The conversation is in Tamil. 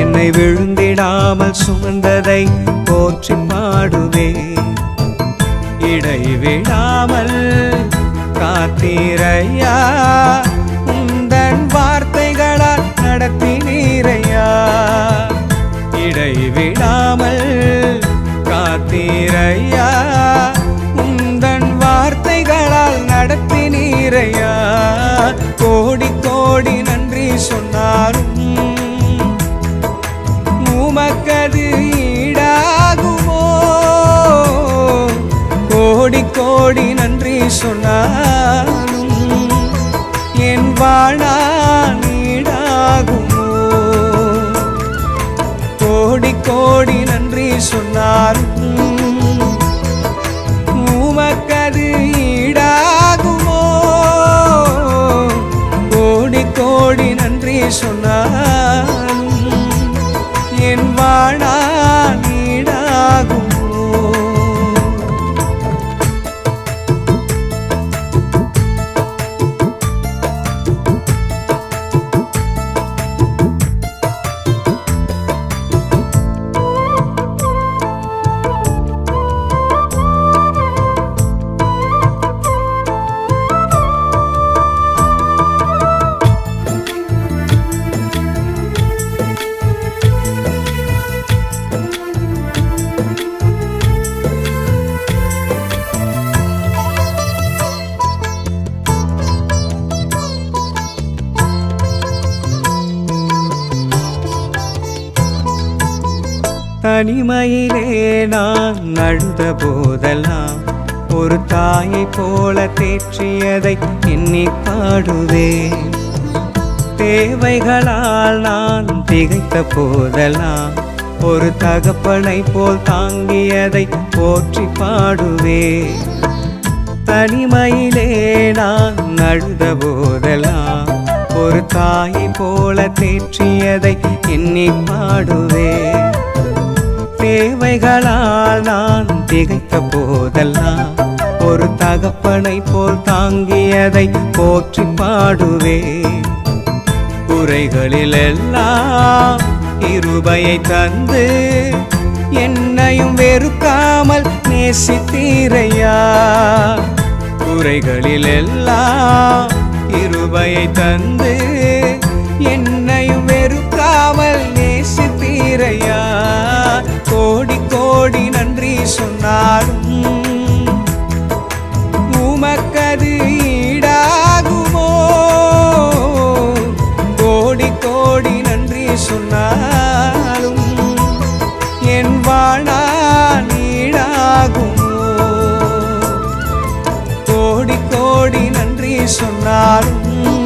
என்னை விழுந்திடாமல் சுமந்ததை போற்றி பாடுவே. இடைவிடாமல் காத்தீரையா, உந்தன் வார்த்தைகளால் நடத்தினீரையா. இடைவிடாமல் காத்தீரையா, உந்தன் வார்த்தைகளால் நடத்தினீரையா. கோடி கோடி நன்றி சொன்னாலும் உமக்கது ஈடாகுமோ? கோடி கோடி நன்றி சொன்னாலும் என் வாழ்நாள் ஈடாகுமோ? கோடி கோடி நன்றி சொன்னாலும் உமக்கது ஈடாகுமோ? கோடி கோடி நன்றி சொன்னாலும் என் வாழ்நாள் ஈடாகுமோ? தனிமையிலே நான் அழுத போதெல்லாம் ஒரு தாயை போல தேற்றியதை எண்ணி பாடுவே. தேவைகளால் நான் திகைத்த போதெல்லாம் ஒரு தகப்பனை போல் தாங்கியதை போற்றி பாடுவே. தனிமையிலே நான் அழுத போதெல்லாம் ஒரு தாயை போல தேற்றியதை எண்ணி பாடுவே. தேவைகளால் நான் திகைத்த போதெல்லாம் ஒரு தகப்பனை போல் தாங்கியதை போற்றி பாடுவே. குறைகளில் எல்லாம் கிருபையை தந்து என்னையும் வெறுக்காமல் நேசித்தீரையா. குறைகளில் எல்லாம் கிருபையை தந்து என்னையும் வெறுக்காமல் நேசித்தீரையா. கோடி கோடி நன்றி சொன்னாலும் உமக்கது ஈடாகுமோ? கோடி கோடி நன்றி சொன்னாலும் என் வாழ்நாள் ஈடாகுமோ? கோடி கோடி நன்றி சொன்னாலும்